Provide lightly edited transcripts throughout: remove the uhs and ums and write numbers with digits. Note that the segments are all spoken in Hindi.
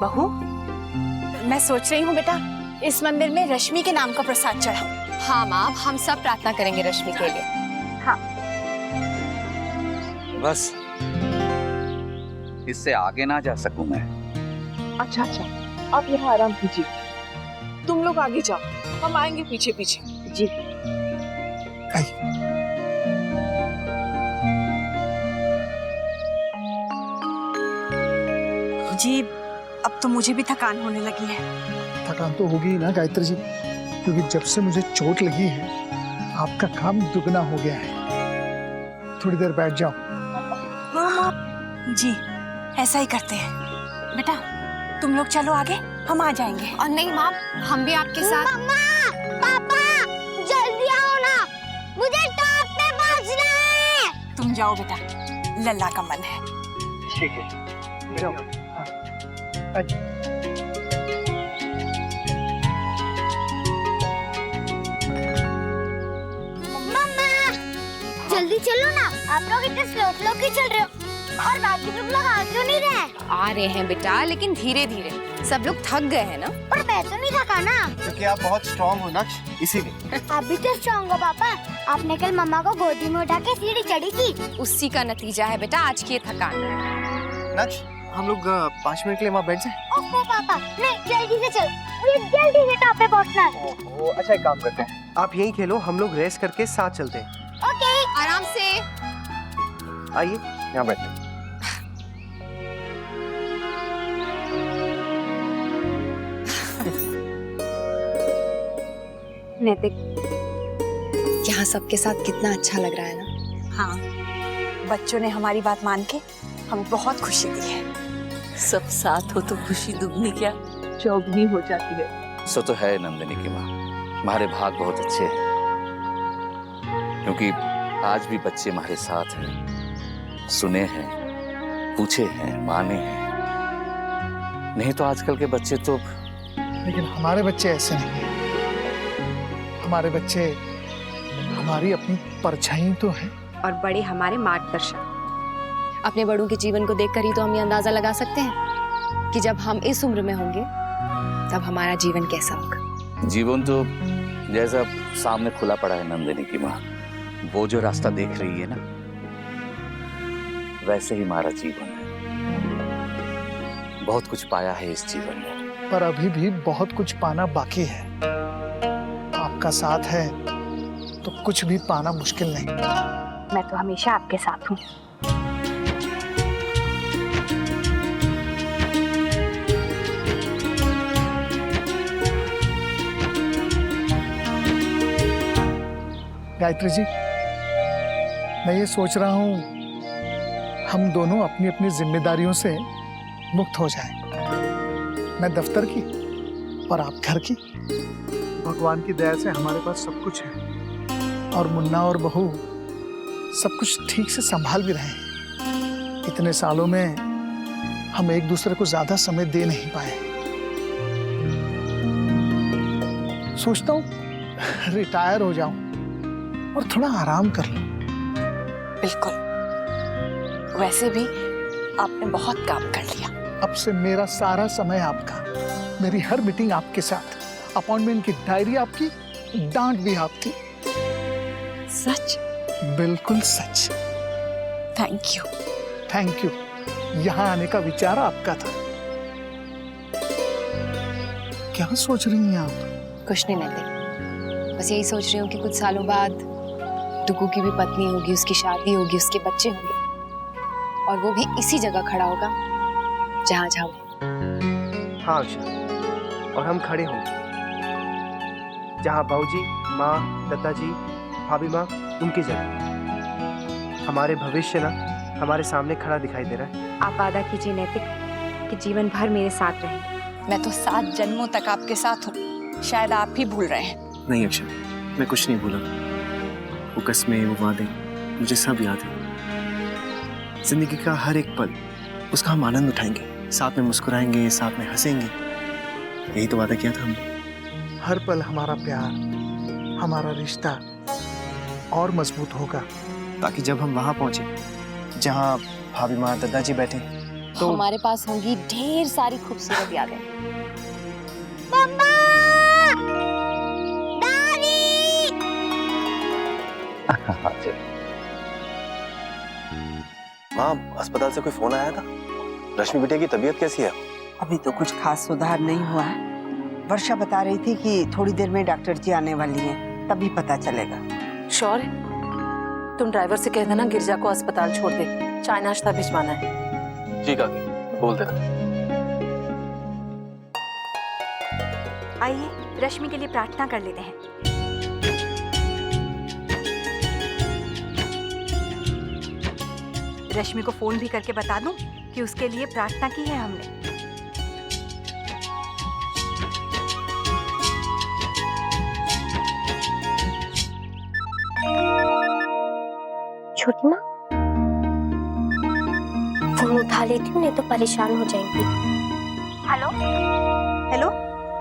बहू, मैं सोच रही हूँ बेटा इस मंदिर में रश्मि के नाम का प्रसाद चढ़ाऊं। हाँ माँ, हम सब प्रार्थना करेंगे रश्मि के लिए। हाँ। बस इससे आगे ना जा सकूं मैं। अच्छा, आप यहाँ आराम कीजिए, तुम लोग आगे जाओ, हम आएंगे पीछे पीछे। जी। जी, अब तो मुझे भी थकान होने लगी है। थकान तो होगी ना गायत्री जी, क्योंकि जब से मुझे चोट लगी है आपका काम दुगना हो गया है। थोड़ी देर बैठ जाओ। जी, ऐसा ही करते हैं। बेटा तुम लोग चलो आगे, हम आ जाएंगे। और नहीं माँ, हम भी आपके साथ। मम्मा, पापा, जल्दी आओ ना, मुझे टॉप पे पहुंचना है। तुम जाओ बेटा, लल्ला का मन है। ठीक है, जाओ। मम्मा, जल्दी चलो ना, आप लोग इतने स्लो ही चल रहे हो और बाकी सब लोग आ क्यों नहीं रहे? आ रहे हैं बेटा, लेकिन धीरे धीरे। सब लोग थक गए हैं ना। पर मैं तो नहीं थका ना। क्योंकि आप बहुत स्ट्रॉन्ग हो नक्श, इसीलिए। आप भी तो स्ट्रॉन्ग हो पापा, आपने कल मम्मा को गोदी में उठा के सीढ़ी चढ़ी थी। उसी का नतीजा है बेटा आज की ये थकान। नक्श, हम लोग 5 मिनट के लिए वहाँ बैठ जाएं। ओहो पापा, नहीं जल्दी से चल, मुझे जल्दी से टॉप पे पहुंचना है। ओहो, अच्छा एक काम करते हैं, आप यहीं खेलो, हम लोग रेस्ट करके साथ चलते हैं। ओके। आराम से। आइए यहाँ बैठते। नैतिक, यहाँ सबके साथ कितना अच्छा लग रहा है ना। हाँ, बच्चों ने हमारी बात मान के हमें बहुत खुशी दी है। सब साथ हो तो खुशी दुगनी क्या चौगनी हो जाती है। सो तो है नंदिनी की माँ, हमारे भाग बहुत अच्छे हैं, क्योंकि आज भी बच्चे हमारे साथ हैं, सुने हैं, पूछे हैं, माने हैं। नहीं तो आजकल के बच्चे तो। लेकिन हमारे बच्चे ऐसे नहीं हैं। हमारे बच्चे हमारी अपनी परछाई तो है। और बड़े हमारे मार्गदर्शक। अपने बड़ों के जीवन को देखकर ही तो हम ये अंदाजा लगा सकते हैं कि जब हम इस उम्र में होंगे तब हमारा जीवन कैसा होगा। जीवन तो जैसा सामने खुला पड़ा है नंदिनी की माँ, वो जो रास्ता देख रही है ना, वैसे ही हमारा जीवन है। बहुत कुछ पाया है इस जीवन में, पर अभी भी बहुत कुछ पाना बाकी है। आपका साथ है तो कुछ भी पाना मुश्किल नहीं। मैं तो हमेशा आपके साथ हूँ। गायत्री जी, मैं ये सोच रहा हूँ हम दोनों अपनी अपनी जिम्मेदारियों से मुक्त हो जाएं। मैं दफ्तर की और आप घर की। भगवान की दया से हमारे पास सब कुछ है और मुन्ना और बहू सब कुछ ठीक से संभाल भी रहे हैं। इतने सालों में हम एक दूसरे को ज्यादा समय दे नहीं पाए। सोचता हूँ रिटायर हो जाऊं और थोड़ा आराम कर लूं। बिल्कुल, वैसे भी आपने बहुत काम कर लिया। अब से मेरा सारा समय आपका, मेरी हर मीटिंग आपके साथ, अपॉइंटमेंट की डायरी आपकी, डांट भी आपकी। सच? बिल्कुल सच। Thank you. Thank you. यहाँ आने का विचार आपका था। क्या सोच रही हैं आप? कुछ नहीं नैतिक, बस यही सोच रही हूँ कि कुछ सालों बाद टुकू की भी पत्नी होगी, उसकी शादी होगी, उसके बच्चे होंगे और वो भी इसी जगह खड़ा होगा जहाँ जाओ। हाँ अक्षर, और हम खड़े होंगे जहाँ बाबूजी, माँ, दादाजी, भाभी माँ, उनकी जगह। हमारे भविष्य ना हमारे सामने खड़ा दिखाई दे रहा है। आप वादा कीजिए नैतिक कि जीवन भर मेरे साथ रहेंगे। मैं तो 7 जन्मों तक आपके साथ हूँ, शायद आप ही भूल रहे हैं। नहीं अक्षर, मैं कुछ नहीं भूला। वो कस्में, वो वादे मुझे सब याद है। जिंदगी का हर एक पल उसका हम आनंद उठाएंगे, साथ में मुस्कुराएंगे, साथ में हंसेंगे। यही तो वादा किया था हमने। हर पल हमारा प्यार, हमारा रिश्ता और मजबूत होगा, ताकि जब हम वहां पहुंचे जहां भाभी माँ, दादाजी बैठे, तो हमारे पास होंगी ढेर सारी खूबसूरत यादें। मम्मा, डैडी। माँ, अस्पताल से कोई फोन आया था? रश्मि बिटिया की तबीयत कैसी है? अभी तो कुछ खास सुधार नहीं हुआ है। वर्षा बता रही थी कि थोड़ी देर में डॉक्टर जी आने वाली हैं, तभी पता चलेगा। श्योर है? तुम ड्राइवर से कह देना गिरजा को अस्पताल छोड़ दे, चाय नाश्ता भिजवाना है। जी काकी, बोल देना। आइए रश्मि के लिए प्रार्थना कर लेते हैं। रश्मि को फोन भी करके बता दूं कि उसके लिए प्रार्थना की है हमने। छोटी माँ, फोन उठा लेती हूँ, नहीं तो परेशान हो जाएंगी। हेलो हेलो,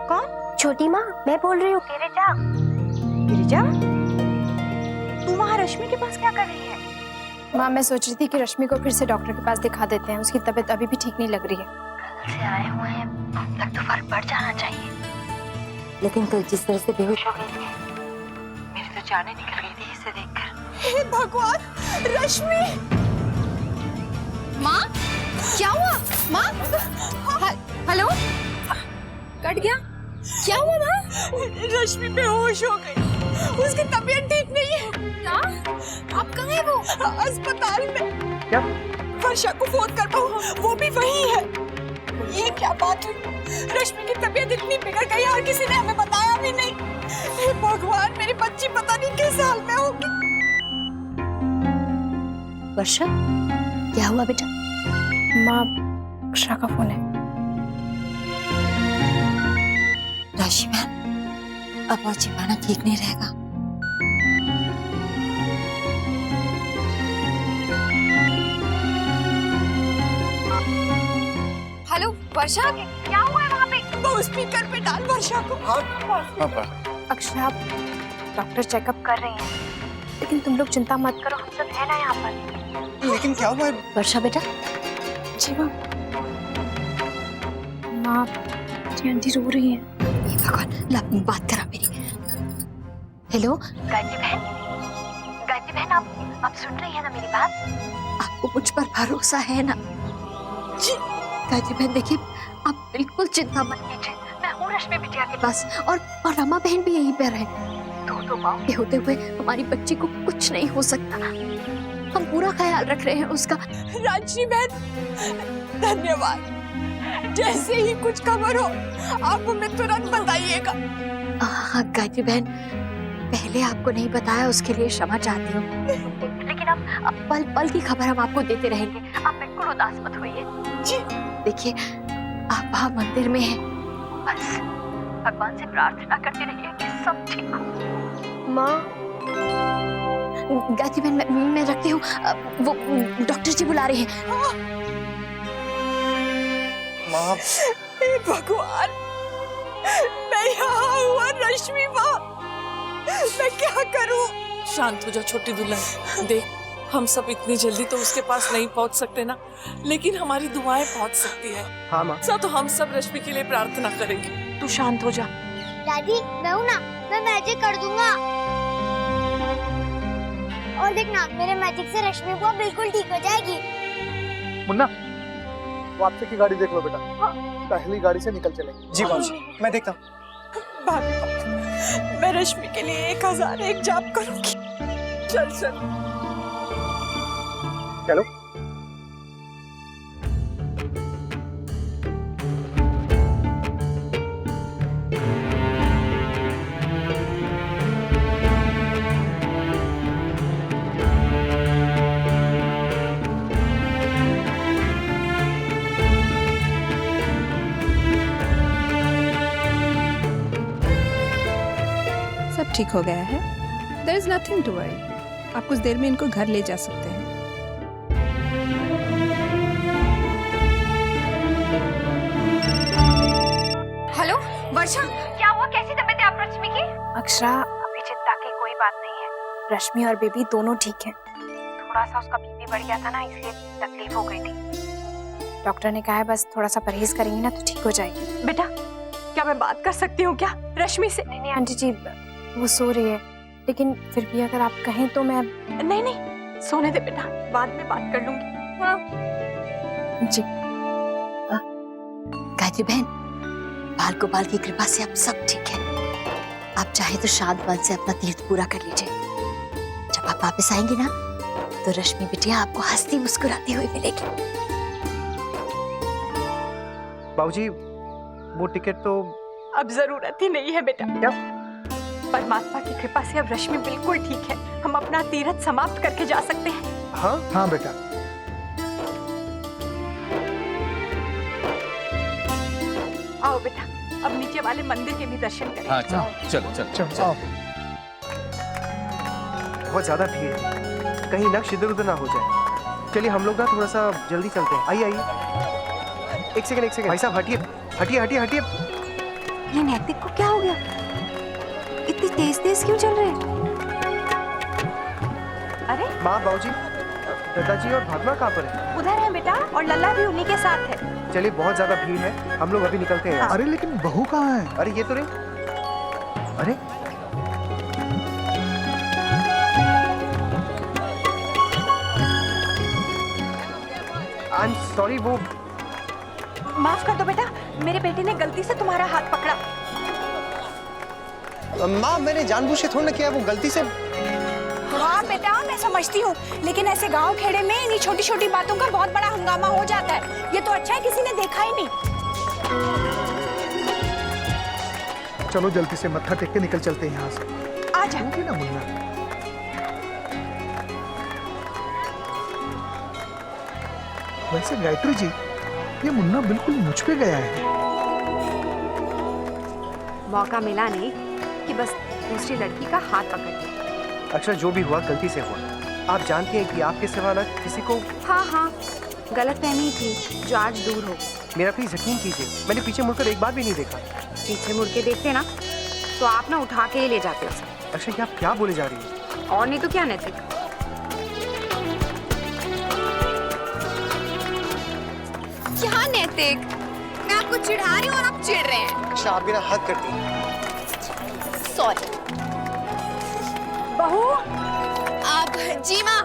कौन? छोटी माँ, मैं बोल रही हूँ। गिरिजा। गिरिजा, तू वहाँ रश्मि के पास क्या कर रही है? माँ, मैं सोच रही थी कि रश्मि को फिर से डॉक्टर के पास दिखा देते हैं, उसकी तबीयत अभी भी ठीक नहीं लग रही है। कल से आए हुए हैं, अब तक तो फर्क पड़ जाना चाहिए। लेकिन कल जिस तरह से बेहोश हो गई थी, मेरी तो जाने निकल गई थी इसे देखकर। हे भगवान, रश्मि! माँ, क्या हुआ? माँ, हेलो, कट गया? क्या हुआ माँ? रश्मि बेहोश हो गई, उसकी तबीयत ठीक नहीं है। क्या? आप कहाँ है वो? अस्पताल में। क्या? वर्षा को फोन कर पाऊँ, वो भी वही है। ये क्या बात है? रश्मि की तबीयत इतनी बिगड़ गई और किसी ने हमें बताया भी नहीं। हे भगवान, मेरी बच्ची पता नहीं किस हाल में होगी। वर्षा, क्या हुआ बेटा? माँ, अक्षरा का फोन है। राशि मैम, अब और छिपाना ठीक नहीं रहेगा। हेलो वर्षा, क्या हुआ है वहाँ पे? वो स्पीकर पे डाल वर्षा को। अक्षरा, डॉक्टर चेकअप कर रहे हैं, लेकिन तुम लोग चिंता मत करो, हम सब है ना यहाँ पर। लेकिन क्या हुआ? वर्षा बेटा। जी माँ। माँ, आंटी रो रही है। ये भगवान, ला बात करा मेरी। हेलो गायत्री बहन, गायत्री बहन, आप सुन रही है ना मेरी बात? आपको मुझ पर भरोसा है ना? जी गायत्री बहन, देखिए आप बिल्कुल चिंता मत कीजिए, मैं हूँ रश्मि बिटिया के पास, और रमा बहन भी यहीं पर है। दो माँ के होते हुए हमारी बच्ची को कुछ नहीं हो सकता, हम पूरा ख्याल रख रहे हैं उसका। राजनी बहन, धन्यवाद। जैसे ही कुछ खबर हो आप हमें तुरंत बताइएगा। हाँ गायत्री बहन, पहले आपको नहीं बताया उसके लिए क्षमा चाहती हूँ, लेकिन अब पल पल की खबर हम आपको देते रहेंगे, आप बिल्कुल उदास मत होइए। जी देखिए, आप वहाँ मंदिर में हैं, बस भगवान से प्रार्थना करते रहिए कि सब ठीक हो। माँ, गायत्री बहन, मैं रखती हूँ, वो डॉक्टर जी बुला रहे हैं। माँ, हे भगवान, मैं यहाँ हूँ और रश्मि वहाँ, मैं क्या करूँ? शांत हो जा छोटी दुल्हन, देख हम सब इतनी जल्दी तो उसके पास नहीं पहुंच सकते ना, लेकिन हमारी दुआएं पहुंच सकती है। हाँ माँ। तो हम सब रश्मि के लिए प्रार्थना करेंगे, तू शांत हो जा। दादी, मैं हूँ ना, मैं मैजिक कर दूंगा। और देखना, मेरे मैजिक से रश्मि बुआ बिल्कुल ठीक हो जाएगी। मुन्ना, वापसी की गाड़ी देख लो बेटा, पहली गाड़ी से निकल चलेंगे। जी बाबूजी, मैं देखता हूँ। मैं रश्मि के लिए 1001 जाप करूंगी। चल चल। चलो। सब ठीक हो गया है। There is nothing to worry. आप कुछ देर में इनको घर ले जा सकते हैं। हेलो वर्षा, क्या हुआ? कैसी तबीयत है आप रश्मि की? अक्षरा, अभी चिंता की कोई बात नहीं है, रश्मि और बेबी दोनों ठीक हैं। थोड़ा सा उसका बीपी बढ़ गया था ना, इसलिए तकलीफ हो गई थी। डॉक्टर ने कहा है बस थोड़ा सा परहेज करेंगी ना तो ठीक हो जाएगी। बेटा क्या मैं बात कर सकती हूँ क्या रश्मि से? नहीं आंटी जी, वो सो रही है, लेकिन फिर भी अगर आप कहें तो मैं। नहीं नहीं सोने दे बेटा, बाद में बात कर लूंगी। हाँ जी। गायत्री बहन, बाल गोपाल की कृपा से अब सब ठीक है। आप चाहे तो शाद मन से अपना तीर्थ पूरा कर लीजिए। जब आप वापस आएंगे ना तो रश्मि बिटिया आपको हंसती मुस्कुराती हुई मिलेगी। बाबूजी वो टिकट तो अब जरूरत ही नहीं है बेटा। क्या? परमात्मा की कृपा से अब रश्मि बिल्कुल ठीक है। हम अपना तीर्थ समाप्त करके जा सकते हैं। हाँ हाँ बेटा। आओ बेटा, अब नीचे वाले मंदिर के भी दर्शन करें। हाँ चलो चलो चलो चलो आओ। बहुत ज्यादा भीड़ है, कहीं नक्श इधर उधर ना हो जाए। चलिए हम लोग ना थोड़ा सा जल्दी चलते हैं। आइए आइए, एक सेकंड भाई साहब हटिए हटिए हटिए हटिए। ये नैतिक को क्या हो गया? इतनी तेज तेज क्यों चल रहे हैं? अरे माँ बाबूजी दादाजी और भागमा कहाँ पर है? उधर है बेटा, और लल्ला भी उन्हीं के साथ है। चलिए बहुत ज्यादा भीड़ है, हम लोग अभी निकलते हैं यहाँ से। अरे लेकिन बहू कहाँ है? अरे ये तो नहीं। अरे आई एम सॉरी, वो माफ कर दो बेटा, मेरे बेटे ने गलती से तुम्हारा हाथ पकड़ा। माँ मैंने जानबूझ के थोड़ा ना किया, वो गलती से। हाँ बेटा मैं समझती हूँ, लेकिन ऐसे गांव खेड़े में इन्हीं छोटी छोटी बातों का बहुत बड़ा हंगामा हो जाता है। ये तो अच्छा है किसी ने देखा ही नहीं। चलो जल्दी से मत्था टेक के निकल चलते हैं यहाँ से। आ जा। ना मुन्ना, वैसे गायत्री जी ये मुन्ना बिल्कुल मुझ पे गया है। मौका मिला नहीं कि बस दूसरी लड़की का हाथ पकड़ लिया। अच्छा जो भी हुआ गलती से हुआ। आप जानती हैं कि आपके सिवा ना किसी को। हाँ गलतफहमी थी जो आज दूर हो गई। मेरा प्लीज यकीन कीजिए, मैंने पीछे मुड़कर एक बार भी नहीं देखा। पीछे मुड़ के देखते ना तो आप ना उठा के ही ले जाते उसे। अच्छा ये आप क्या बोले जा रही हैं? और नहीं तो क्या नैतिक। क्या नैतिक, मैं आपको चिढ़ा रही हूँ और आप चिढ़ रहे हैं। अच्छा आप भी ना हद करती हैं। सॉरी बहू। आप जी माँ।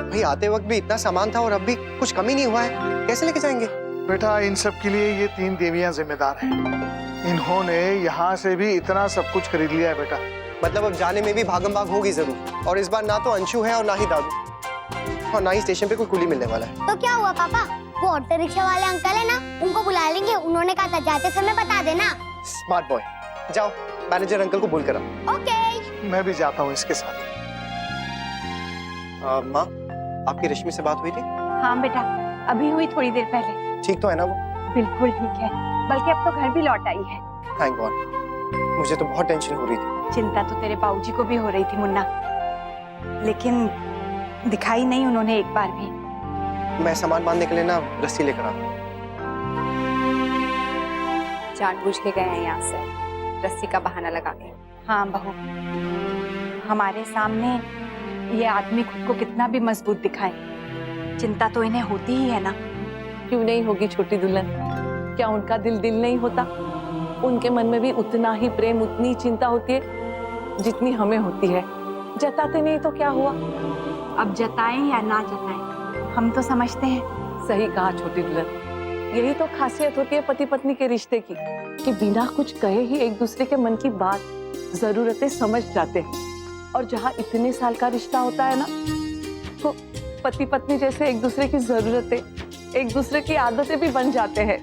भाई आते वक्त भी इतना सामान था और अब भी कुछ कमी नहीं हुआ है, कैसे लेके जाएंगे? बेटा इन सब के लिए ये 3 देवियां जिम्मेदार हैं। इन्होंने यहाँ से भी इतना सब कुछ खरीद लिया है बेटा। मतलब अब जाने में भी भागम भाग होगी जरूर, और इस बार ना तो अंशु है और ना ही दादू, और ना ही स्टेशन पे कोई कुली मिलने वाला है। तो क्या हुआ पापा, वो ऑटो रिक्शा वाले अंकल है ना, उनको बुला लेंगे। उन्होंने कहा था जाते समय बता देना। स्मार्ट बॉय, जाओ मैनेजर अंकल को बोल कर आओ। ओके। मैं भी जाता हूँ इसके साथ। माँ आपकी रश्मि से बात हुई थी? हाँ बेटा अभी हुई थोड़ी देर पहले। ठीक तो है ना वो? बिल्कुल ठीक है, बल्कि अब तो घर भी लौट आई है। थैंक गॉड, मुझे तो बहुत टेंशन हो रही थी। चिंता तो तेरे बाबूजी को भी हो रही थी मुन्ना, लेकिन दिखाई नहीं उन्होंने एक बार भी। मैं सामान बांधने के लिए ना रस्सी लेकर आता हूँ। जानबूझ के गए हैं यहाँ से, रस्सी का बहाना लगा के। हाँ बहू, हमारे सामने ये आदमी खुद को कितना भी मजबूत दिखाए, चिंता तो इन्हें होती ही है ना। क्यों नहीं होगी छोटी दुल्हन, क्या उनका दिल नहीं होता? उनके मन में भी उतना ही प्रेम, उतनी चिंता होती है जितनी हमें होती है। जताते नहीं तो क्या हुआ? अब जताएं या ना जताएं, हम तो समझते हैं। सही कहा छोटी दुल्हन, यही तो खासियत होती है पति पत्नी के रिश्ते की, कि बिना कुछ कहे ही एक दूसरे के मन की बात, जरूरतें समझ जाते हैं। और जहाँ इतने साल का रिश्ता होता है ना, तो पति पत्नी जैसे एक दूसरे की जरूरतें, एक दूसरे की आदतें भी बन जाते हैं।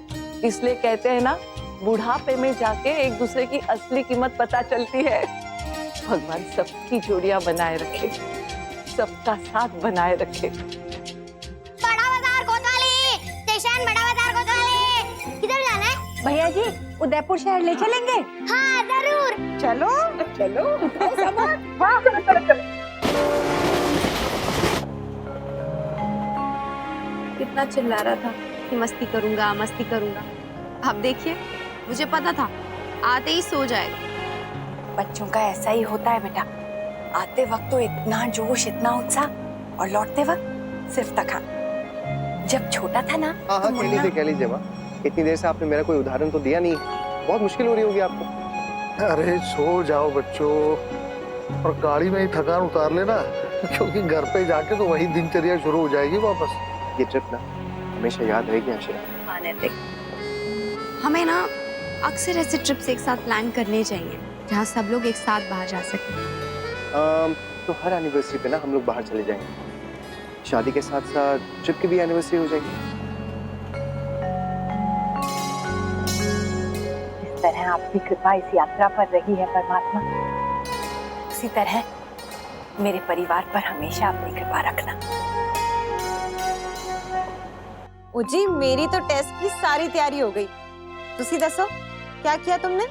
इसलिए कहते हैं ना, बुढ़ापे में जाके एक दूसरे की असली कीमत पता चलती है। भगवान सबकी जोड़ियां बनाए रखे, सबका साथ बनाए रखे। बड़ा बाजार कोतवाली स्टेशन, बड़ा बाजार कोतवाली। किधर जाना है भैया जी? उदयपुर शहर ले चलेंगे? हाँ जरूर। चलो चलो उठाओ सामान। हाँ चलो चलो। कितना चिल्ला रहा था कि मस्ती करूंगा मस्ती करूंगा। अब देखिए, मुझे पता था आते ही सो जाएगा। बच्चों का ऐसा ही होता है बेटा, आते वक्त तो इतना जोश, इतना उत्साह, और लौटते वक्त सिर्फ थकान। जब छोटा था ना हाँ हाँ, तो कह लीजिए माँ। इतनी देर से आपने मेरा कोई उदाहरण तो दिया नहीं, बहुत मुश्किल हो रही होगी आपको। अरे सो जाओ बच्चों, और गाड़ी में ही थकान उतार लेना, क्योंकि घर पे जाके तो वही दिनचर्या शुरू हो जाएगी वापस। ये ट्रिप ना हमेशा याद रहेगी आशिरा। हमें ना अक्सर ऐसे ट्रिप्स एक साथ प्लान करने चाहिए जहाँ सब लोग एक साथ बाहर जा सकें। तो हर एनिवर्सरी पे ना हम लोग बाहर चले जाएंगे। शादी के साथ साथ ट्रिप की भी एनिवर्सरी हो जाएगी। जिस तरह आपकी कृपा इस यात्रा पर रही है परमात्मा, उसी तरह मेरे परिवार पर हमेशा अपनी कृपा रखना। ओ जी, मेरी तो टेस्ट की सारी तैयारी हो गई। तुसी दसो क्या किया तुमने?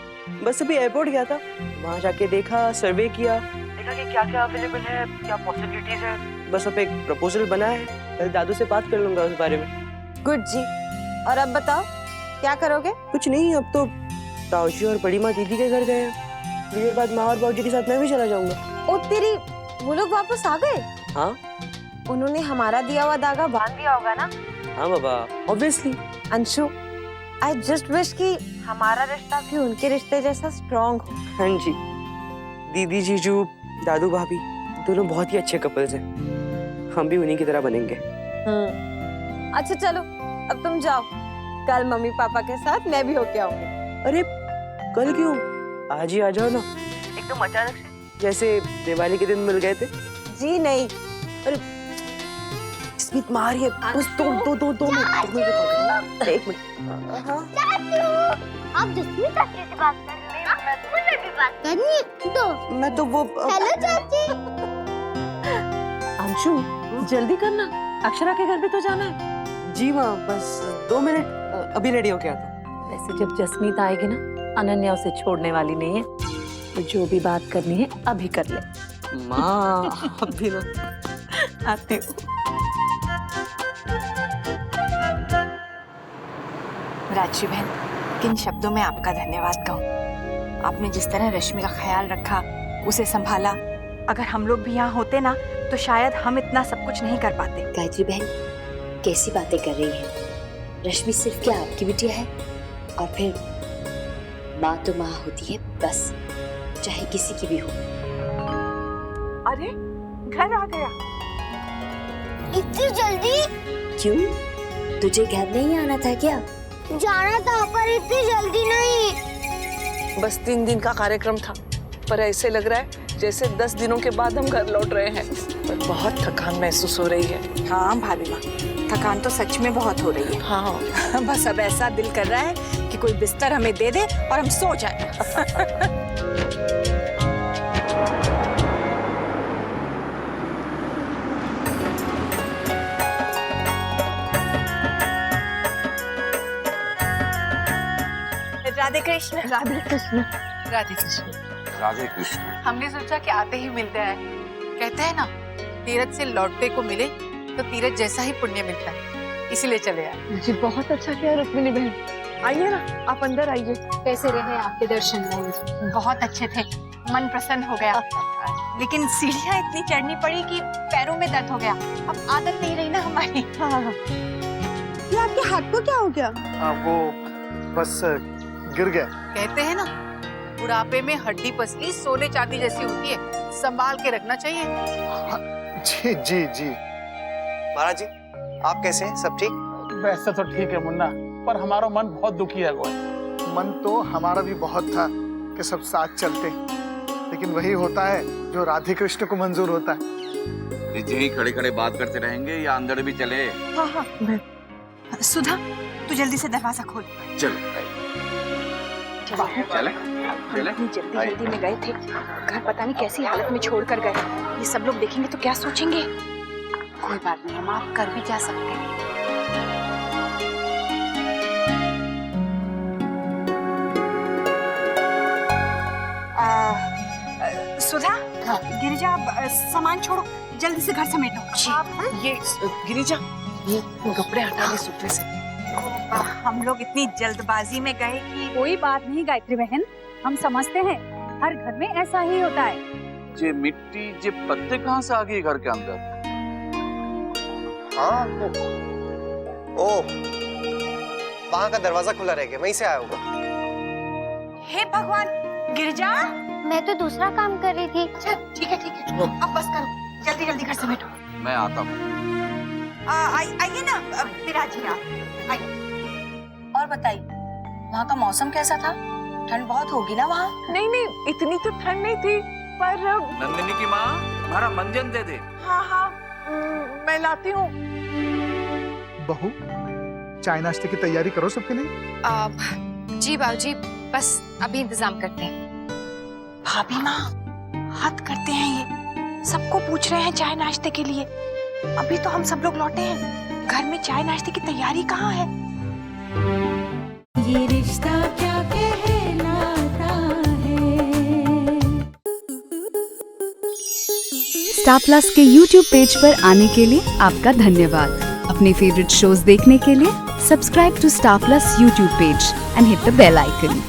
बस अभी एयरपोर्ट गया था, वहाँ जाके देखा, सर्वे किया, देखा कि क्या क्या अवेलेबल है, क्या पॉसिबिलिटीज है। बस अब एक प्रपोजल बना है, कल दादू से बात कर लूंगा उस बारे में। गुड जी। और अब बताओ क्या करोगे? कुछ नहीं, अब तो ताऊजी और बड़ी माँ दीदी के घर गए हैं। थोड़ी देर बाद माँ और बाबूजी के साथ मैं भी चला जाऊंगा। ओ तेरी, वो लोग वापस आ गए? हाँ। उन्होंने हमारा दिया हुआ धागा बांध दिया होगा ना? हाँ बाबा, obviously. Anshu, I just wish कि हमारा रिश्ता भी उनके रिश्ते जैसा स्ट्रॉन्ग हो। हाँ जी, दीदी जीजू दादू भाभी दोनों बहुत ही अच्छे कपल्स हैं। हम भी उन्हीं की तरह बनेंगे। अच्छा चलो, अब तुम जाओ, कल मम्मी पापा के साथ मैं भी होके आऊंगी। अरे कल क्यों, आज ही आ जाओ ना। एकदम अचानक से, जैसे दिवाली के दिन मिल गए थे। जी नहीं। अरे स्मित मारिए, बस दो मिनट। एक मिनट। आप जिसमें चाची से बात कर रहे हो, मुझे भी बात करनी तो। मैं तो वो हेलो चाची। अंशु, जल्दी करना, अक्षरा के घर भी तो जाना है। जी माँ, बस 2 मिनट, अभी रेडी होके आता हूँ। वैसे जब जसमीत आएगी ना, अनन्या उसे छोड़ने वाली नहीं है, तो जो भी बात करनी है अभी कर ले। माँ अभी ना, आती हूँ। राजश्री बहन, किन शब्दों में आपका धन्यवाद कहूँ। आपने जिस तरह रश्मि का ख्याल रखा, उसे संभाला, अगर हम लोग भी यहाँ होते ना तो शायद हम इतना सब कुछ नहीं कर पाते। गायत्री बहन कैसी बातें कर रही हैं? रश्मि सिर्फ क्या आपकी बिटिया है? और फिर माँ तो माँ होती है बस, चाहे किसी की भी हो। अरे घर आ गया इतनी जल्दी? क्यों, तुझे घर नहीं आना था क्या? जाना था पर इतनी जल्दी नहीं। बस 3 दिन का कार्यक्रम था, पर ऐसे लग रहा है जैसे 10 दिनों के बाद हम घर लौट रहे हैं। पर बहुत थकान महसूस हो रही है। हाँ भाभी माँ, थकान तो सच में बहुत हो रही है। हाँ। बस अब ऐसा दिल कर रहा है कि कोई बिस्तर हमें दे दे और हम सो जाएं। राधे कृष्ण। राधे कृष्ण। राधे कृष्ण। राधे कृष्ण। हमने सोचा कि आते ही मिलते हैं। कहते हैं ना, तीरथ से लौटते को मिले तो तीरथ जैसा ही पुण्य मिलता है, इसीलिए चले आए। जी बहुत अच्छा किया रुक्मिणी बहन। आइए ना, आप अंदर आइए। कैसे रहे आपके दर्शन बहन? बहुत अच्छे थे, मन प्रसन्न हो गया। लेकिन सीढ़ियाँ इतनी चढ़नी पड़ी कि पैरों में दर्द हो गया। अब आदत नहीं रही ना हमारी। हाँ। ये आपके हाथ को क्या हो गया? वो बस गिर गया। कहते हैं ना, बुढ़ापे में हड्डी पसली सोने चांदी जैसी होती है, संभाल के रखना चाहिए। जी जी जी। महाराज जी, आप कैसे हैं? सब ठीक? वैसे तो ठीक है मुन्ना, पर हमारा मन बहुत दुखी है। मन तो हमारा भी बहुत था कि सब साथ चलते, लेकिन वही होता है जो राधे कृष्ण को मंजूर होता है। यही खड़े खड़े बात करते रहेंगे या अंदर भी चले? हाँ। सुधा, तू जल्दी से दरवाजा खोल। चलो चले। इतनी जल्दी में गए थे, घर पता नहीं कैसी हालत में छोड़ कर गए। ये सब लोग देखेंगे तो क्या सोचेंगे? कोई बात नहीं, हम आप कर भी जा सकते हैं। सुधा, गिरिजा, सामान छोड़ो, जल्दी से घर समेटो। ये गिरिजा, ये कपड़े हटा ले सोफे से। हम लोग इतनी जल्दबाजी में गए कि। कोई बात नहीं गायत्री बहन, हम समझते हैं हर घर में ऐसा ही होता है। ये मिट्टी ये पत्ते कहाँ से आ गए घर के अंदर? हाँ ओह, वहाँ का दरवाजा खुला रह गया, वहीं से आया होगा। हे भगवान, गिरिजा, मैं तो दूसरा काम कर रही थी। अच्छा ठीक है, अब बस करो, जल्दी जल्दी घर समेटो। मैं आता हूँ। आइए ना विराजी आप, आइए। और बताइए, वहाँ का मौसम कैसा था? ठंड बहुत होगी ना वहाँ? नहीं, इतनी तो ठंड नहीं थी, पर नंदिनी की माँ, हमारा मंजन दे दे। हाँ, मैं लाती हूँ। बहू, चाय नाश्ते की तैयारी करो सबके लिए। जी बाबूजी, बस अभी इंतजाम करते हैं। भाभी माँ, हद करते हैं ये, सबको पूछ रहे हैं चाय नाश्ते के लिए। अभी तो हम सब लोग लौटे हैं, घर में चाय नाश्ते की तैयारी कहाँ है? ये रिश्ता क्या कहलाता है। स्टार प्लस के YouTube पेज पर आने के लिए आपका धन्यवाद। अपने फेवरेट शोज देखने के लिए subscribe to Star Plus YouTube page and hit the bell icon.